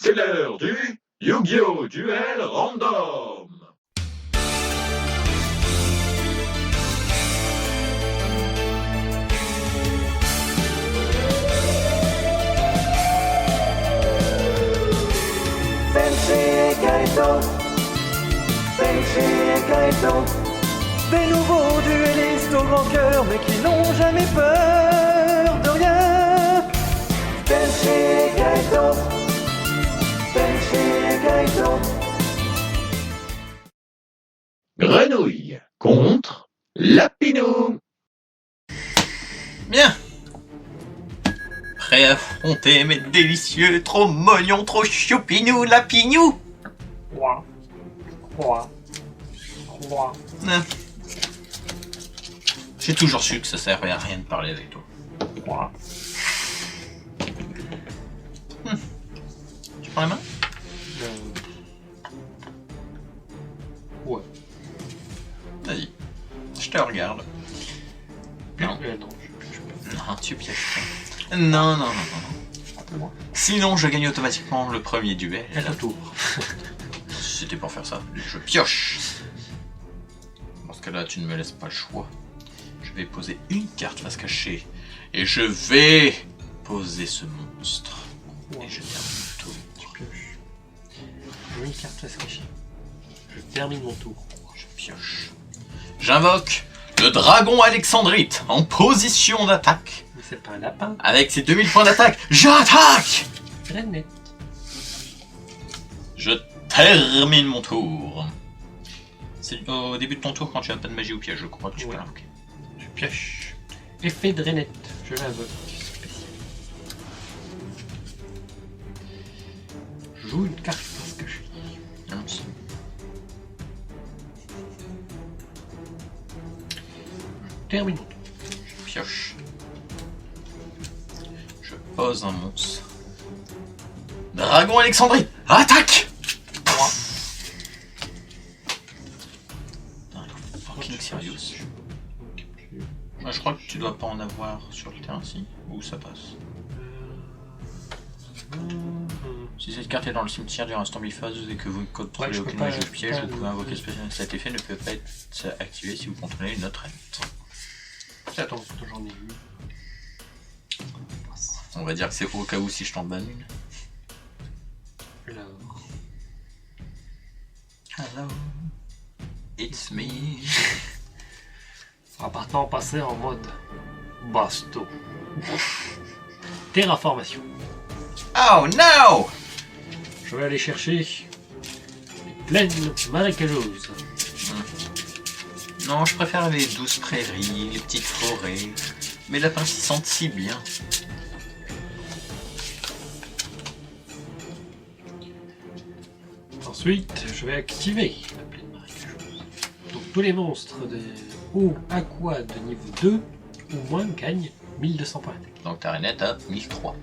C'est l'heure du Yu-Gi-Oh! Duel Random! Senshi et Kaito, des nouveaux duellistes au grand cœur, mais qui n'ont jamais peur de rien. Senshi et Kaito, Senshi et Kaito. Grenouille contre Lapinou. Bien. Prêt à affronter mes délicieux, trop mognons, trop choupinous lapinous. J'ai toujours su que ça servait à rien de parler avec toi. Tu prends la main? Ouais. Vas-y. Je te regarde. Non. Non, Non, tu pièges pas. Non. Sinon, je gagne automatiquement le premier duel. à ton tour. C'était pour faire ça. Je pioche. Dans ce cas-là, tu ne me laisses pas le choix. Je vais poser une carte face cachée. Et je vais poser ce monstre. Et je termine le tour. Tu pioches. Je mets une carte face cachée. Je termine mon tour. Je pioche. J'invoque le dragon alexandrite en position d'attaque. Mais c'est pas un lapin. Avec ses 2000 points d'attaque, j'attaque! Grenette. Je termine mon tour. C'est au début de ton tour quand tu as pas de magie ou piège, je crois que tu peux l'invoquer. Je pioche. Effet Drainette. Je l'invoque. Spécial. Je joue une carte face cachée. Allons-y. Je termine mon tour. Je pioche. Je pose un monstre. Dragon alexandrite, attaque! Fucking serious. Moi, je crois que tu dois pas en avoir sur le terrain, si. Ou ça passe. Si cette carte est dans le cimetière durant un stormy phase et que vous ne contrôlez aucune magie ou piège, vous pouvez invoquer spécialement. Cet effet ne peut pas être activé si vous contrôlez une autre entité. Attends, j'en ai eu. On va dire que c'est au cas où si je t'en banne une. Alors. Hello, it's me. On va maintenant passer en mode basto. Terraformation. Oh no! Je vais aller chercher les plaines marécageuses. Non, je préfère les douces prairies, les petites forêts. Mes lapins s'y sentent si bien. Ensuite, je vais activer la plaine marécageuse. Donc tous les monstres de eau aqua de niveau 2 ou moins gagnent 1200 points d'attaque. Donc ta rainette à 1003.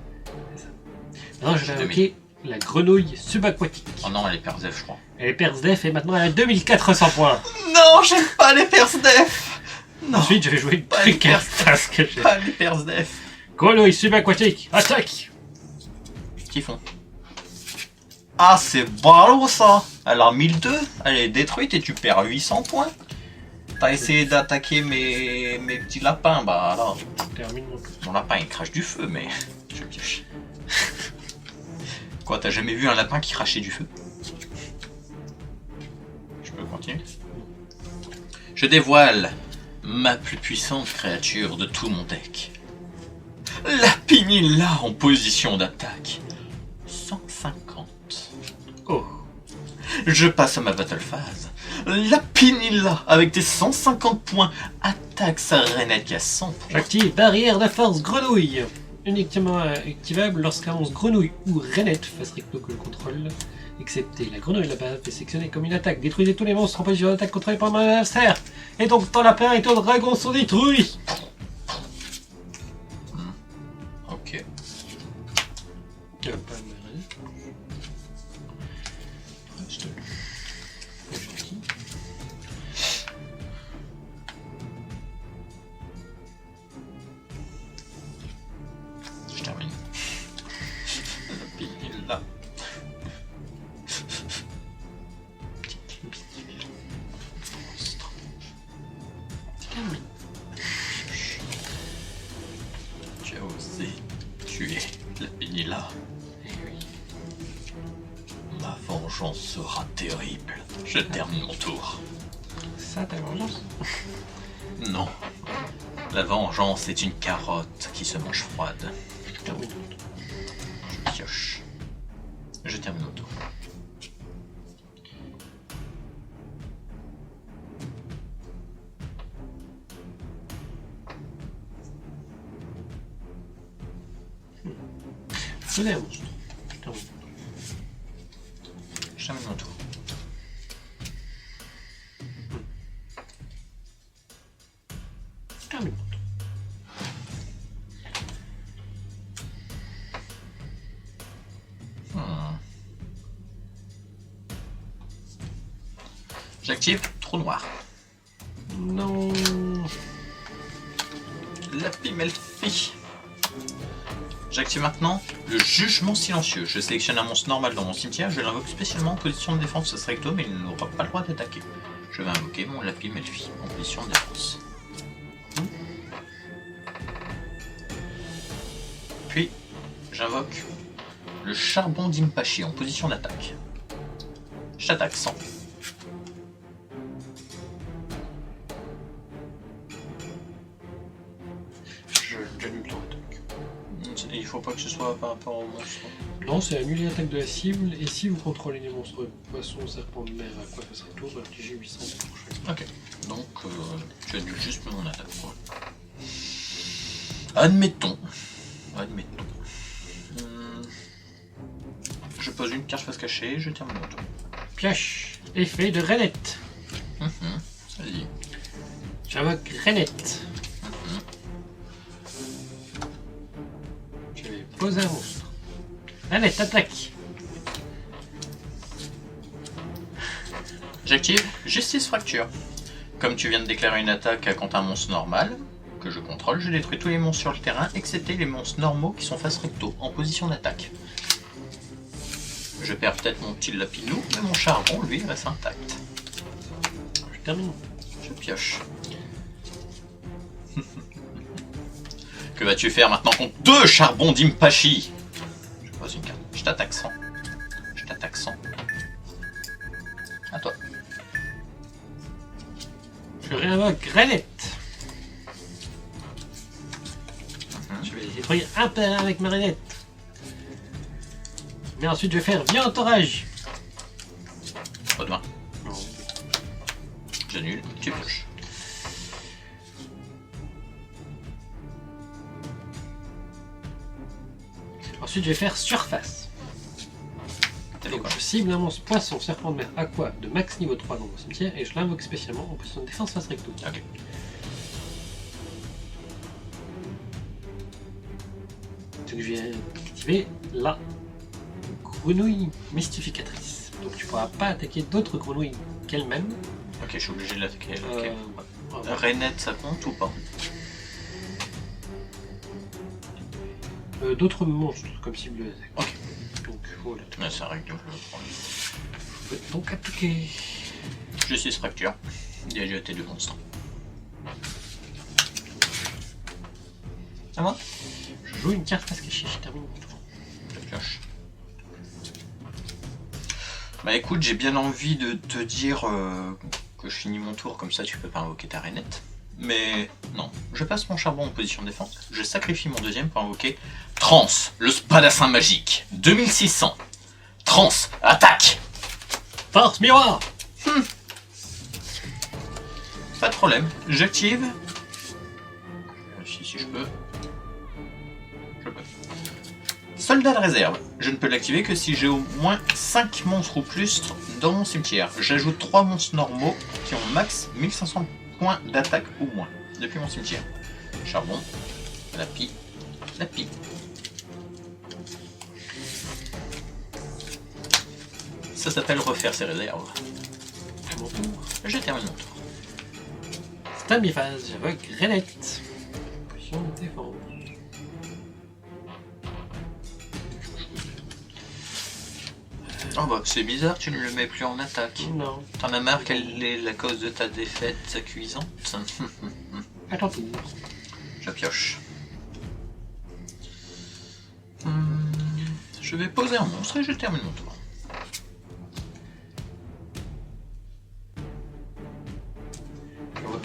Maintenant, je vais invoquer la grenouille subaquatique. Oh non, elle est Perzef, je crois. Elle est Perzdef et maintenant elle a 2400 points. Non, j'aime pas les Perzdef! Non, Ensuite, je vais jouer pas une les carte Perzdef. parce que j'ai. Pas les Perzdef. Grenouille subaquatique, attaque! Qu'est-ce qu'ils font? Ah, c'est ballot ça! Elle a 1002, elle est détruite et tu perds 800 points. T'as essayé d'attaquer mes petits lapins, bah alors. Je termine mon tour. Mon lapin il crache du feu, mais. Je pioche. Quoi, t'as jamais vu un lapin qui crachait du feu? Je peux continuer? Je dévoile ma plus puissante créature de tout mon deck. La Pinilla en position d'attaque. 150. Oh, Je passe à ma battle phase. La Pinilla avec tes 150 points attaque sa rainette qui a 100 points. j'active barrière de force grenouille. Uniquement activable lorsqu'un monstre grenouille ou rainette face recto que le contrôle. Excepté la grenouille là-bas est sélectionnée comme une attaque. Détruisez tous les monstres en position d'attaque contrôlés par mon adversaire. Et donc ton lapin et ton dragon sont détruits. Ok. Je termine. La Pinilla. vengeance sera terrible. Je termine mon tour. Ça, ta vengeance? Non. La vengeance est une carotte qui se mange froide. Je termine mon tour. Je pioche. Je termine mon tour. Je l'ai un monstre. Je termine. Je termine mon tour. Je termine mon tour. J'active trou noir. Non. La Pimelfi. J'active maintenant le jugement silencieux. Je sélectionne un monstre normal dans mon cimetière, je l'invoque spécialement en position de défense recto, mais il n'aura pas le droit d'attaquer. Je vais invoquer mon Lapi Melfi en position de défense. Puis, j'invoque le charbon d'Impachi en position d'attaque. Je t'attaque 100. J'annule ton attaque. Il faut pas que ce soit par rapport au monstre. Non, c'est annuler l'attaque de la cible, et si vous contrôlez les monstres poissons, serpents de mer, à quoi face recto, bah, infligez 800 pour chaque. Ok, donc tu annules juste mon attaque. Quoi. Admettons. Je pose une carte face cachée, je termine mon tour. Pioche. Effet de Renette. Vas-y. J'invoque Renette. Je vais poser un monstre. Renette, attaque. J'active Justice Fracture. Comme tu viens de déclarer une attaque contre un monstre normal, que je contrôle, je détruis tous les monstres sur le terrain, excepté les monstres normaux qui sont face recto, en position d'attaque. Je perds peut-être mon petit lapinou, mais mon charbon, lui, reste intact. Je termine. Je pioche. Que vas-tu faire maintenant contre 2 charbons d'Impachi? Je pose une carte. Je t'attaque 100. Je t'attaque 100. À toi. Je réinvoque Renette. Je vais détruire un par un avec ma Renette. Mais ensuite je vais faire viens entourage. Pas de main. Non. J'annule. Tu pioches. Ensuite je vais faire surface. T'as fait Donc quoi? je cible un monstre poisson, serpent de mer, aqua de max niveau 3 dans mon cimetière et je l'invoque spécialement en position de défense face recto. Ok. Donc je vais activer la grenouille mystificatrice. Donc tu pourras pas attaquer d'autres grenouilles qu'elle-même. Ok, je suis obligé de l'attaquer. Ok. Ouais. Ouais. Renette, ça compte ou pas? D'autres monstres comme cible d'attaque. Ok. Donc voilà. Ouais, c'est un règle, je le prends. Je peux donc attaquer. Justice Fracture. Dirige à tes 2 monstres. À moi? Je joue une carte face cachée, je termine mon tour. Je pioche. Bah écoute, j'ai bien envie de te dire que je finis mon tour, comme ça tu peux pas invoquer ta Renette. Mais non, je passe mon charbon en position de défense, je sacrifie mon deuxième pour invoquer Trans, le spadassin magique, 2600. Trans, attaque! Force miroir. Pas de problème, j'active. Je vérifie si je peux. Je peux. Soldat de réserve, je ne peux l'activer que si j'ai au moins 5 monstres ou plus dans mon cimetière. J'ajoute 3 monstres normaux qui ont max 1500 points d'attaque ou moins depuis mon cimetière. Charbon, lapi. Ça s'appelle refaire ses réserves. Mon tour. Je termine mon tour. C'est à mi-phase, j'invoque Renette. Position de défense. Oh bah c'est bizarre, tu ne le mets plus en attaque. Non. T'en as marre quelle est la cause de ta défaite cuisante? Attends tour. Je pioche. Je vais poser un monstre et je termine mon tour.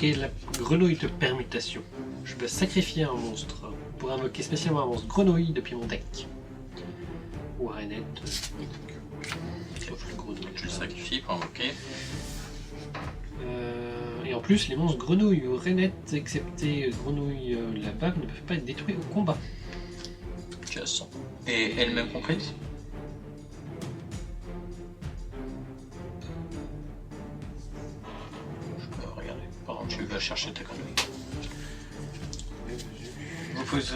invoquer la grenouille de permutation. Je peux sacrifier un monstre pour invoquer spécialement un monstre grenouille depuis mon deck. Ou Renette. Sauf le grenouille. Tu le sacrifies pour invoquer. Et en plus, les monstres grenouilles ou Renette, excepté grenouille la bave, ne peuvent pas être détruits au combat. Tu as 100. Et elle-même comprise? Je peux regarder. Par contre, tu vas chercher ta grenouille. Vous posez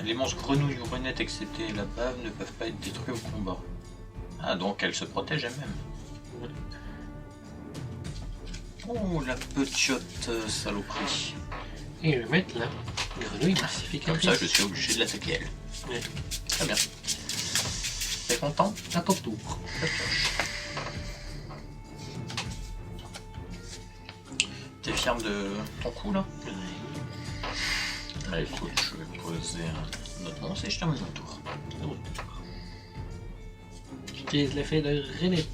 les monstres grenouilles ou renettes excepté la bave ne peuvent pas être détruits au combat. Ah, donc elle se protège elle-même. Oh, la petite saloperie. Et je vais mettre la grenouille pacificatrice. Comme ça, je suis obligé de l'attaquer elle. Ouais. Très bien. T'es content? À ton tour. T'es fier de ton coup là? Bah écoute, je vais poser un autre monstre et je termine mon tour. J'utilise l'effet de Renette.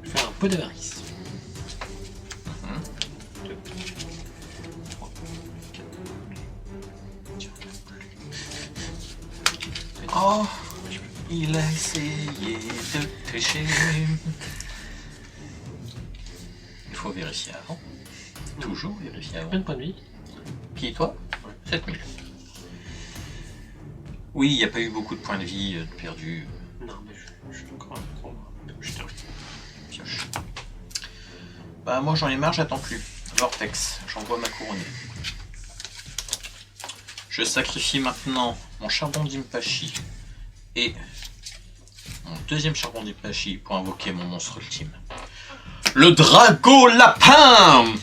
Je vais faire un peu d'avarice. 2, 3, 4. Oh, il a essayé de tricher. Il faut vérifier avant. Toujours vérifier avant. Combien de points de vie? Qui, toi? 7000. Oui, il n'y a pas eu beaucoup de points de vie perdus. Non, mais je suis encore un gros. Je termine. Pioche. Bah moi j'en ai marre, j'attends plus. Vortex, j'envoie ma couronnée. Je sacrifie maintenant mon charbon d'Impachi et mon deuxième charbon d'Impachi pour invoquer mon monstre ultime. Le Drago Lapin!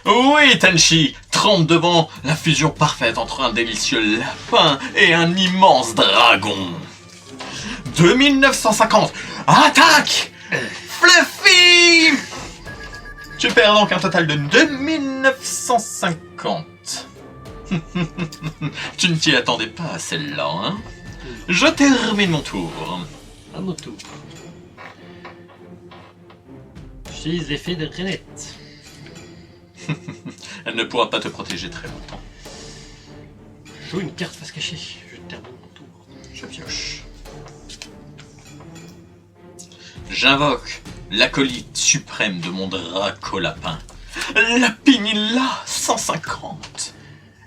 Oui, Tenchi, trempe devant la fusion parfaite entre un délicieux lapin et un immense dragon. 2950, attaque! Fluffy! Tu perds donc un total de 2950. Tu ne t'y attendais pas à celle-là, hein? Je termine mon tour. À mon tour. J'utilise l'effet de Renette. Elle ne pourra pas te protéger très longtemps. Je joue une carte face cachée. Je termine mon tour. Je pioche. J'invoque l'acolyte suprême de mon Dracolapin. Lapinilla 150.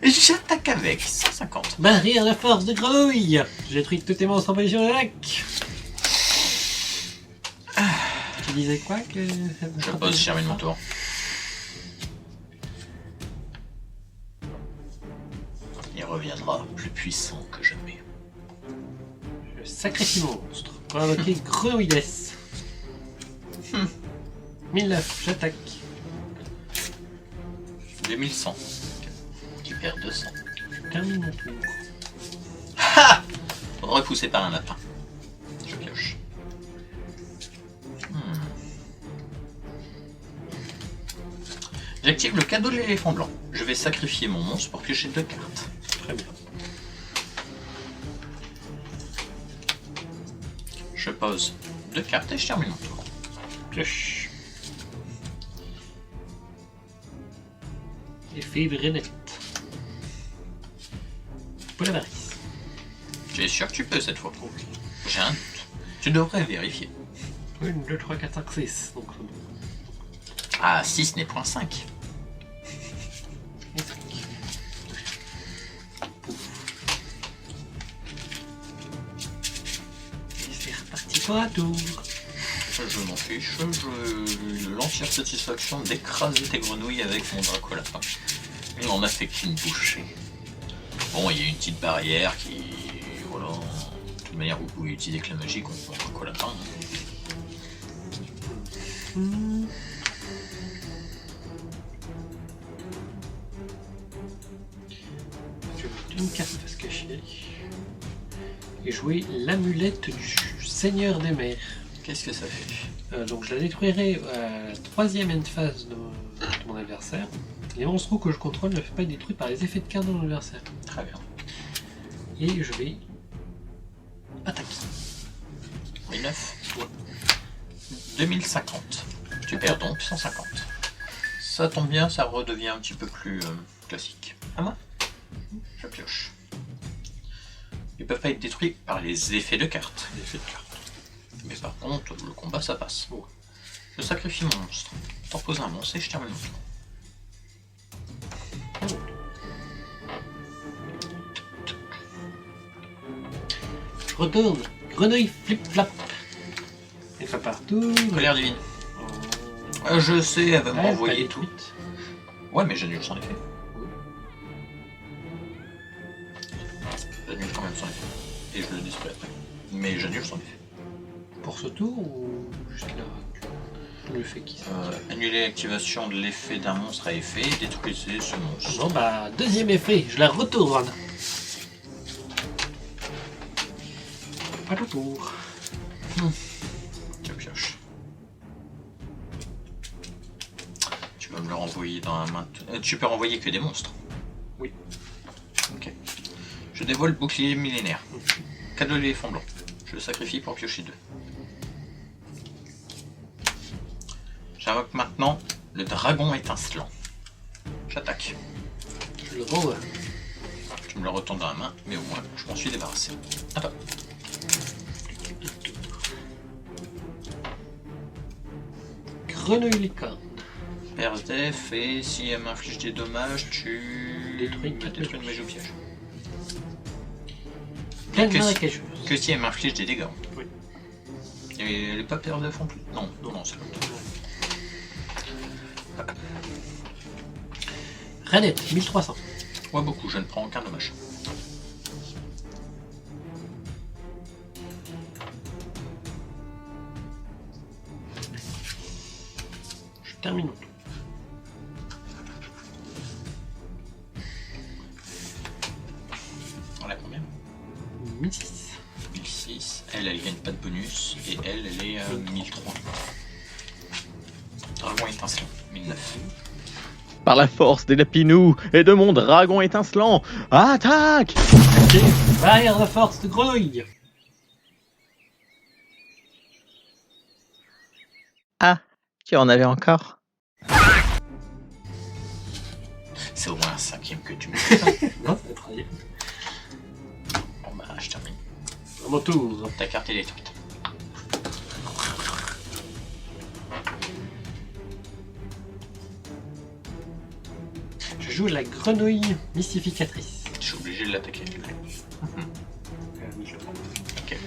J'attaque avec 150. Barrière de force de grenouille. J'ai détruit tous tes monstres en position de lac. Tu disais quoi que... Je pose, je termine mon tour. Il reviendra plus puissant que jamais. Je sacrifie mon monstre pour invoquer Grenouilles. 1009, j'attaque. 2100. Tu perds 200. Je termine mon tour. Ha! Repoussé par un lapin. Je pioche. J'active le cadeau de l'éléphant blanc. Je vais sacrifier mon monstre pour piocher 2 cartes. Très bien. Je pose 2 cartes et je termine mon tour. Pioche. Effet de Renette. Pour l'avarice. Tu es sûr que tu peux cette fois? J'ai un doute. Tu devrais vérifier. 1, 2, 3, 4, 5, 6. Donc, Ah, 6 n'est point 5. et 5. Et c'est reparti pour un tour. Je m'en fiche, je l'entière satisfaction d'écraser tes grenouilles avec mon Dracolapin. Il n'en a fait qu'une bouchée. Bon, il y a une petite barrière qui... Voilà. De toute manière, vous pouvez utiliser que la magie contre mon Dracolapin. Je vais mettre une carte face cachée. Et jouer l'amulette du Seigneur des Mers. Qu'est-ce que ça fait? Donc je la détruirai à la troisième end phase de mon adversaire. Les monstres que je contrôle ne peuvent pas être détruits par les effets de cartes de mon adversaire. Très bien. Et je vais 1009. 2050. Tu perds donc 150. Ça tombe bien, ça redevient un petit peu plus classique. À moi. Je pioche. Ils peuvent pas être détruits par les effets de cartes. Mais par contre, le combat ça passe. Je sacrifie mon monstre. T'en poses un monstre et je termine mon tour. Je retourne. Grenouille flip-flap. Elle fait partout. Colère divine. Je sais, elle va Ouais, m'envoyer pas tout. détruite. Ouais, mais j'annule son effet. J'annule quand même son effet. Et je le détruis après. Mais j'annule son effet. Pour ce tour ou juste là tu le fais qui ça Annuler l'activation de l'effet d'un monstre à effet et détruisez ce monstre. Bon bah, deuxième effet, je la retourne. Pas le tour. Tu pioches. Tu vas me le renvoyer dans la main. Tu peux renvoyer que des monstres. Oui. Ok. Je dévoile le bouclier millénaire. Cadeau l'éléphant blanc. Je le sacrifie pour piocher 2. J'invoque maintenant le dragon étincelant. J'attaque. Je le renvoie. Tu me le retournes dans la main, mais au moins je m'en suis débarrassé. Attends. Grenouille licorne. Perce def et si elle m'inflige des dommages, tu Détruis me détruis une magie au piège. Pleine Que si- marécageuse. Que si elle m'inflige des dégâts. Oui. Et elle est pas perce def en plus. Non, non, c'est l'autre. Ranette, 1300. Ouais, beaucoup, je ne prends aucun dommage. Je termine mon tour. On a combien 1006. 1006. Elle gagne pas de bonus. Et elle est à 1003. Dragon étincelant, 1009. Par la force des lapinous et de mon dragon étincelant, attaque! Ok, barrière de force de grenouille. Ah, tu en avais encore? C'est au moins un 5ème que tu me fais ça. Non, ça va travailler. Bon bah, je termine. À mon tour. Ta carte est détruite. Je joue la grenouille mystificatrice. Je suis obligé de l'attaquer. Ok.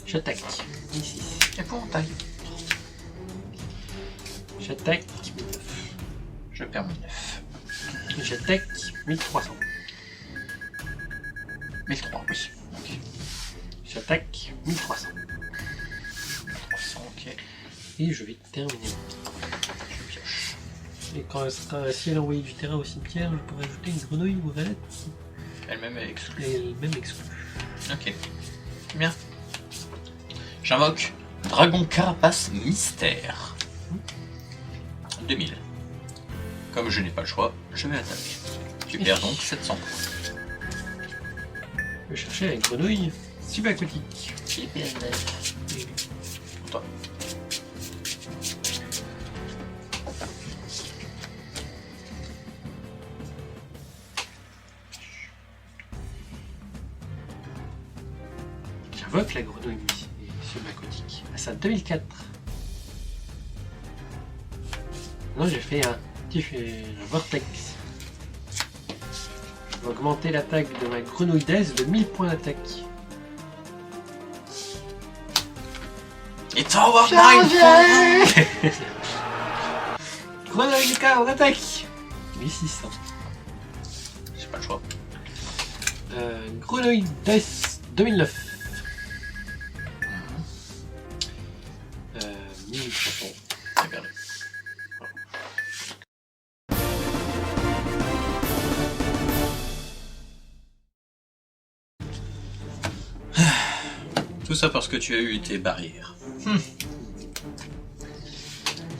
J'attaque. Ici. Épouvantail. J'attaque. Je perds 1009. J'attaque 1300. 1003, oui. Ok. J'attaque 1300. 300, ok. Et je vais terminer. Je pioche. Et quand elle sera, si elle a envoyé du terrain au cimetière, je pourrais ajouter une grenouille ou railette. Elle-même est exclue. Et elle-même exclue. Ok. Bien. J'invoque Dragon Carapace Mystère. 2000. Comme je n'ai pas le choix, je vais attaquer. Tu perds donc 700 points. Je vais chercher la grenouille subaquatique. Pour toi. J'invoque la grenouille subaquatique. Ah, ça 2004. Non, j'ai fait un vortex. Je vais augmenter l'attaque de ma grenouille d'aise de 1000 points d'attaque. It's over 9 points. Grenouille du cas, on attaque 1600. J'ai pas le choix. Grenouille d'aise 2009. 1300. J'ai perdu. Tout ça parce que tu as eu tes barrières.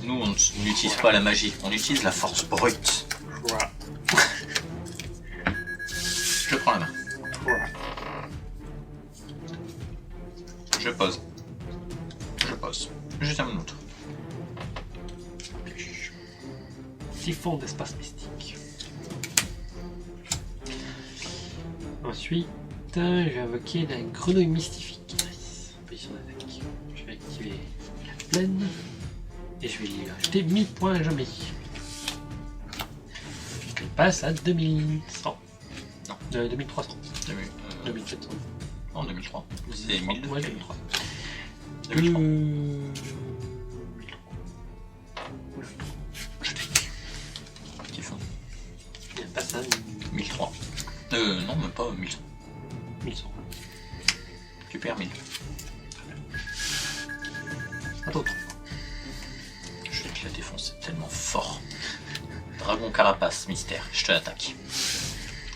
Nous, on n'utilise pas la magie, on utilise la force brute. Voilà. Je prends la main. Voilà. Je pose. siphon d'espace mystique. Ensuite, je vais invoquer la grenouille mystificatrice. Position d'attaque. Je vais activer la plaine. Et je vais lui acheter 1000 points à jamais. Elle passe à 2100. Non. 2300. 2700. En 2003. C'est 1000. Ouais, 2003. 2003. Petit fond. Elle passe à 1003. Non, même pas 1100. 1100. Tu perds 1000. Attends. Je vais te la défoncer tellement fort. Dragon carapace, mystère, je te l'attaque.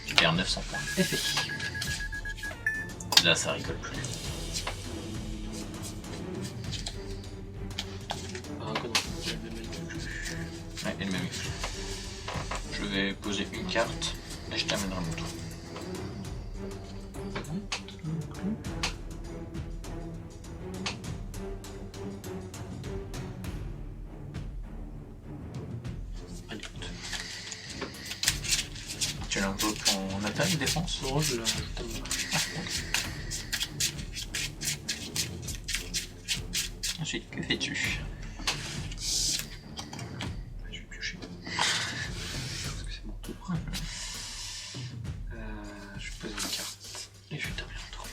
Tu perds 900 points. Effet. Là, ça rigole plus. Ah, quoi, non. Ouais, et le même. Je vais poser une carte et je terminerai mon tour. Pas du tout. Tu l'invoques en attaque, défense? Non, je la rajoute à mon Ensuite, que fais-tu? Je vais piocher. Parce que c'est mon tour. Je pose une carte et je vais terminer mon tour.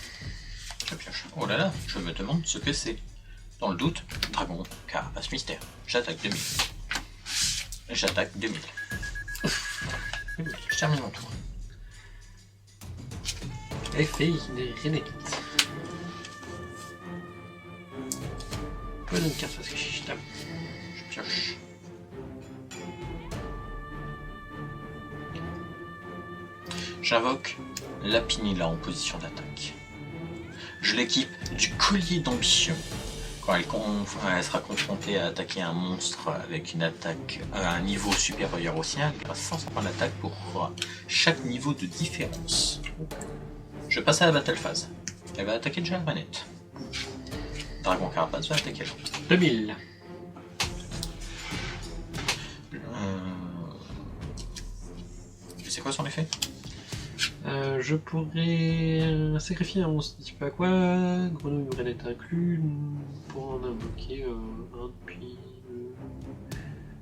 Je pioche. Oh là là, je me demande ce que c'est. Dans le doute, dragon, carapace, mystère. J'attaque 2000. J'attaque 2000. Je termine mon tour. Effet Renekit. Je pose une carte parce que je tape. Je pioche. J'invoque Lapinilla en position d'attaque. Je l'équipe du collier d'ambition. Quand elle sera confrontée à attaquer un monstre avec une attaque à un niveau supérieur au sien, elle passe 100 points d'attaque pour chaque niveau de différence. Je passe à la battle phase. Elle va attaquer déjà la manette. Dragon Carapace va attaquer là. 2000. C'est quoi son effet? Je pourrais sacrifier un monstre type aqua, grenouille ou rainette inclus, pour en invoquer un depuis le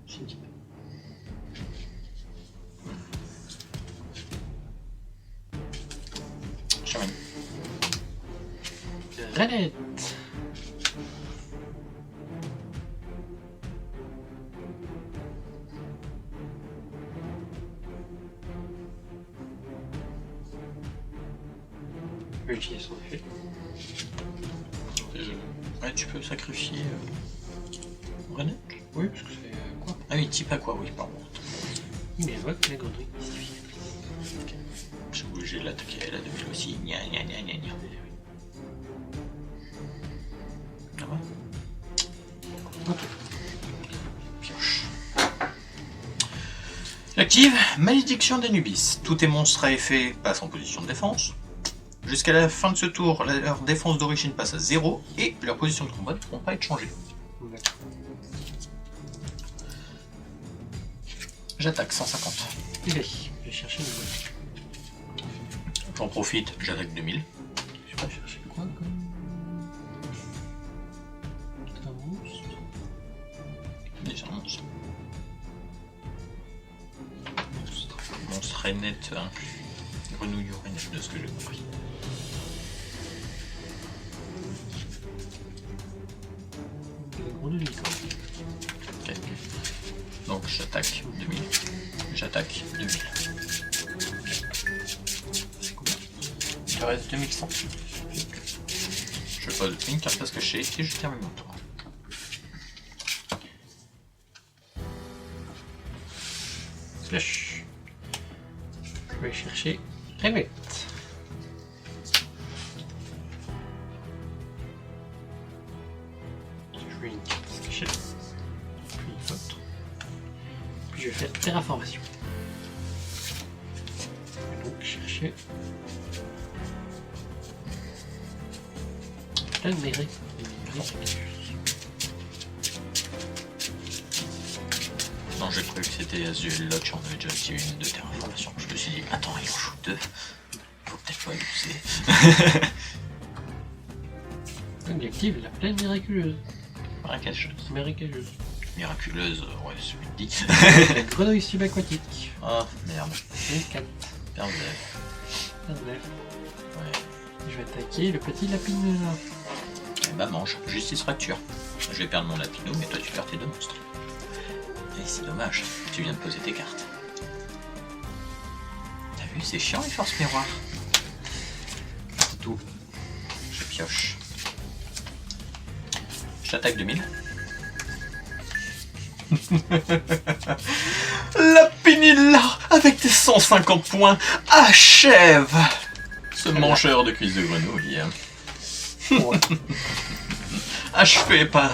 cimetière. Je termine. Rainette. Je vais utiliser son effet. Ouais, tu peux sacrifier Renette? Oui, parce que c'est quoi? Ah oui, type à quoi? Oui, pardon. Il évoque la grenouille mystificatrice. Je suis obligé de l'attaquer, elle a 2000 aussi. Gna gna gna gna gna. Ah ouais? Ok. Pioche. J'active Malédiction d'Anubis. Tous tes monstres à effet passent en position de défense. Jusqu'à la fin de ce tour, leur défense d'origine passe à 0 et leur position de combat ne pourront pas être changées. D'accord. J'attaque 150. Je vais chercher une boîte. J'en profite, j'attaque 2000. Je vais chercher quoi comme... un monstre. Déjà un monstre. Monstre rainette inclus. Grenouille ou rainette de ce que j'ai compris. La grenouille licorne. Ok. Donc j'attaque 2000. J'attaque 2000. C'est combien? Il te reste 2100. Je pose une carte parce que je sais et je termine mon tour. Flash. Je vais chercher Renette. Je vais une carte cachée. Puis une autre. Puis je vais faire terraformation. Et donc chercher plein de mairies. quand j'ai cru que c'était Azul Lodge, j'en avais déjà activé une de terraformation. Je me suis dit, attends, il en joue 2. Faut peut-être pas abuser. On active la plaine miraculeuse. Miraculeuse. Miraculeuse, ouais, celui dit. La grenouille subaquatique. Ah, merde. Une 4. Merde. 9. Ouais. Je vais attaquer le petit lapineux là. Eh bah mange, justice fracture. Je vais perdre mon lapino, mais toi tu perds tes 2 monstres. Et c'est dommage, tu viens de poser tes cartes. T'as vu, c'est chiant les forces miroirs. C'est tout. Je pioche. J'attaque 2000. La Pinilla, avec tes 150 points, achève ce mangeur de cuisses de grenouille. Ouais. Achevé par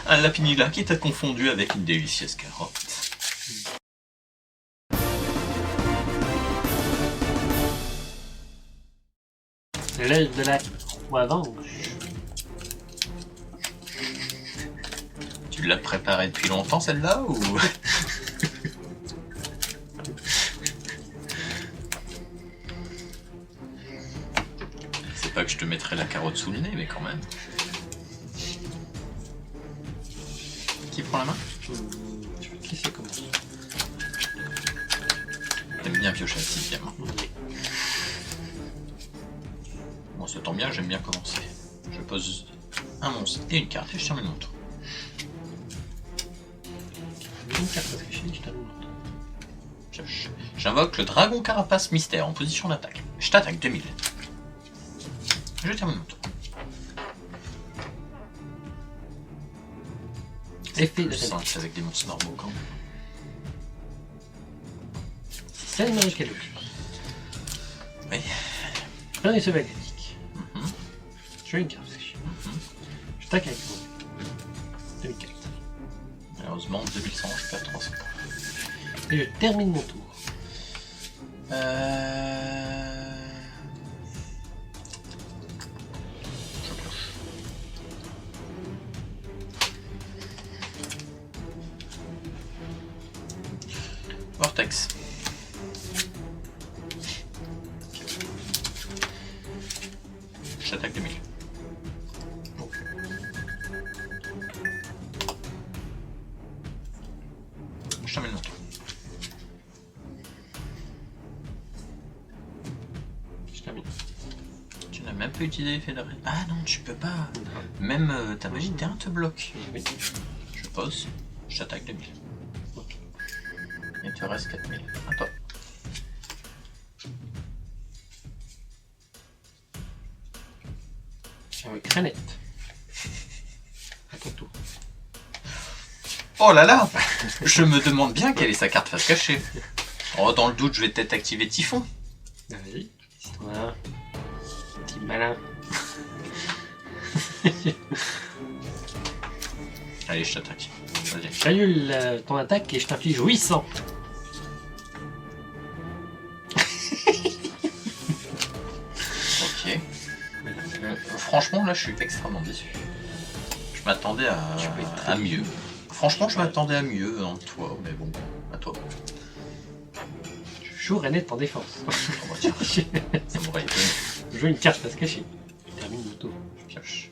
un Lapinilla qui t'a confondu avec une délicieuse carotte. L'œil de la revanche. Tu l'as préparée depuis longtemps celle-là ou... C'est pas que je te mettrais la carotte sous le nez, mais quand même. Qui prend la main? Qui c'est comment? T'aimes bien piocher la 6ème. Bon, ça tombe bien, j'aime bien commencer. Je pose un monstre et une carte et je termine mon tour. Une carte parce que je termine mon tour. Pioche. J'invoque le dragon carapace mystère en position d'attaque. Je t'attaque 2000. Je termine mon tour. Effet de Plus cette simple avec des monstres normaux quand même. scène miraculeuse. Oui. Grenouille subaquatique. Mhm. Je fais une carte. Je t'attaque avec vous. 2004. Malheureusement, 2100, je perds 300. Et je termine mon tour. Je pioche. Vortex. J'attaque 2000. Je termine mon tour. Je termine. Tu n'as même pas utilisé l'effet d'arrêt. Ah non, tu peux pas. Même ta magie de terrain te bloque. Oui. Je pose, je t'attaque 2000. Ok. Et il te reste 4000. À toi. Avec Renette. À ton tour. Oh là là. Je me demande bien quelle est sa carte face cachée. Oh, dans le doute, je vais peut-être activer Typhon. Vas-y. Histoire. Petit malin. Allez, je t'attaque. Vas-y. J'annule ton attaque et je t'inflige 800. Ok. Franchement, là, je suis extrêmement déçu. Je m'attendais à mieux. Franchement, je m'attendais à mieux en toi, mais bon, à toi. Je joue Renette en défense. Oh, bah, tiens, ça m'aurait étonné. Je joue une carte face cachée. Je termine mon tour. Je pioche.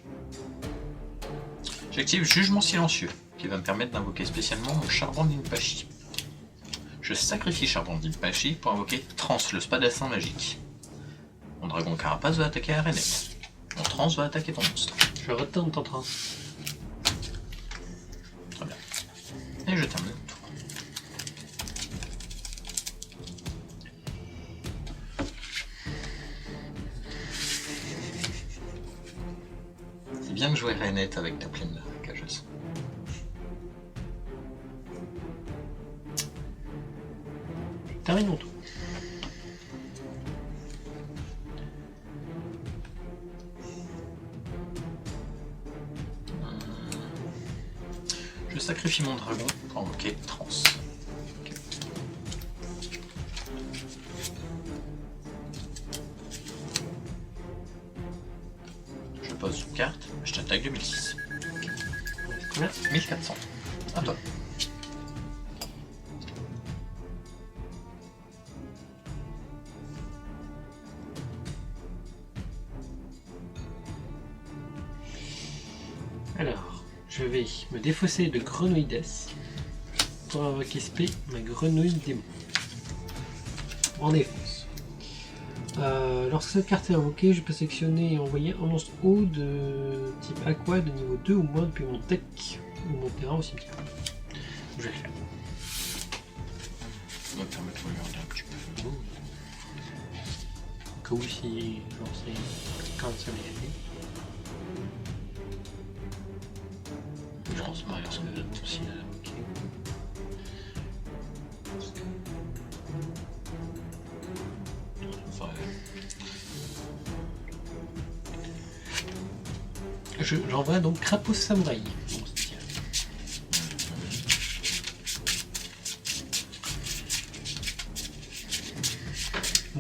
J'active Jugement Silencieux, qui va me permettre d'invoquer spécialement mon Charbon d'Inpachi. Je sacrifie Charbon d'Inpachi pour invoquer Trans, le spadassin magique. Mon dragon carapace va attaquer la Renette. Mon Trans va attaquer ton monstre. Je retourne ton trans. Très bien. Et je termine le tour. C'est bien de jouer Renette avec ta plaine cageuse. Je termine mon tour. Je sacrifie mon dragon pour invoquer Trans. Ok. Je pose une carte, je t'attaque 2006. Combien 1400. À toi. Alors, je vais me défausser de grenouille d'Es pour invoquer spé ma grenouille démon. En défense. Lorsque cette carte est invoquée, je peux sélectionner et envoyer un monstre haut de type aqua de niveau 2 ou moins depuis mon deck ou mon terrain au cimetière. Je vais le faire. Ça va me permettre de regarder un petit peu. Cool si genre c'est quand ça m'est fait. Je pense pas, il y a Aussi là, ok. J'envoie donc Crapaud Samouraï. Bon, c'est bien.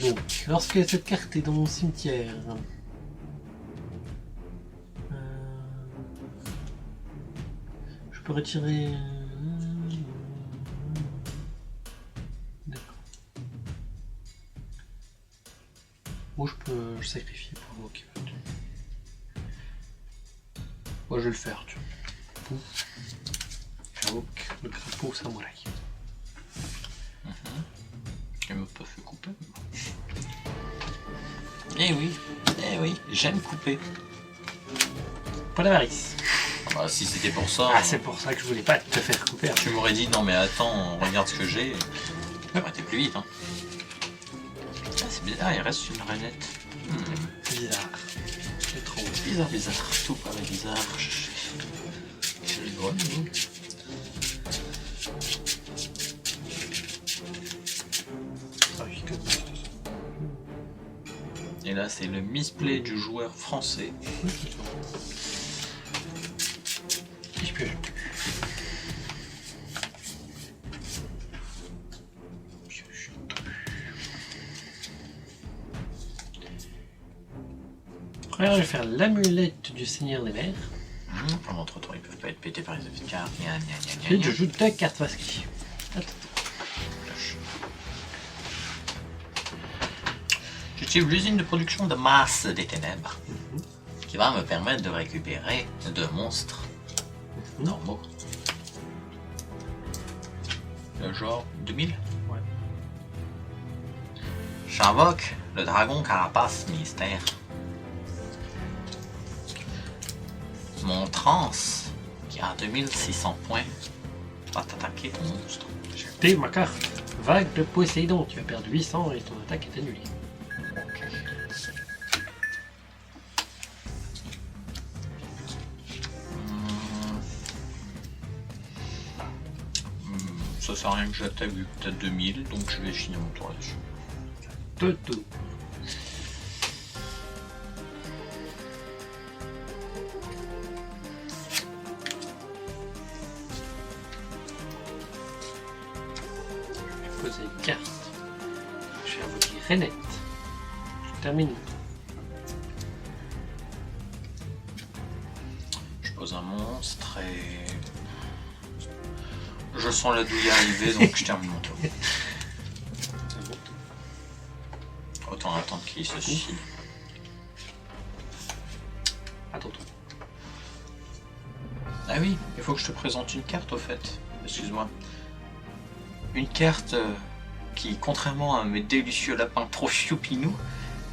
Donc, lorsque cette carte est dans mon cimetière, je peux retirer. D'accord. Ou je peux le sacrifier pour invoquer. Moi je vais le faire, tu vois. Pouf. J'invoque le Crapaud Samouraï. Il m'a pas fait couper. Eh oui, j'aime couper. Pas d'avarice. Bah, si c'était pour ça, Ah, c'est pour ça que je voulais pas te faire couper. tu m'aurais dit non mais attends, regarde ce que j'ai. Ça aurait été plus vite. Hein. Ah, c'est bizarre, il reste une rainette. C'est bizarre. C'est trop. Bizarre. Tout paraît bizarre. Je le vois. Ah oui, que... Et là, c'est le misplay du joueur français. Et je pioche. Alors, je vais faire l'amulette du Seigneur des Mers. Pendant entre-temps, ils peuvent pas être pétés par les effets de cartes. Et je joue 2 cartes masquées. Attends. J'utilise l'usine de production de masse des ténèbres, qui va me permettre de récupérer 2 monstres normaux. Le genre 2000. Ouais. J'invoque le dragon carapace mystère. Mon trans, qui a 2600 points, va t'attaquer ton monstre. T'es ma carte. Vague de Poséidon. Tu vas perdre 800 et ton attaque est annulée. Ça sert à rien que j'attaque vu que t'as 2000, donc je vais finir mon tour là-dessus. Tout. Je vais poser une carte. Je vais invoquer Renette. Je termine. Je pose un monstre et... Je sens la douille arriver, donc je termine mon tour. Autant attendre qu'il se suicide. Attends toi. Ah oui, il faut que je te présente une carte au fait. Excuse-moi. Une carte qui, contrairement à mes délicieux lapins trop choupinous,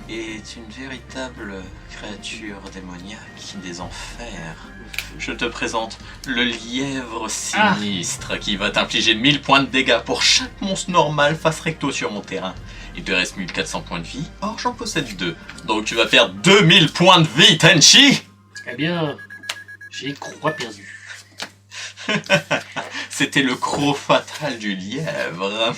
est une véritable créature démoniaque des enfers. Je te présente le lièvre sinistre qui va t'infliger 1000 points de dégâts pour chaque monstre normal face recto sur mon terrain. Il te reste 1400 points de vie, or j'en possède 2. Donc tu vas perdre 2000 points de vie, Tenchi! Eh bien, j'ai croix perdue. C'était le croc fatal du lièvre.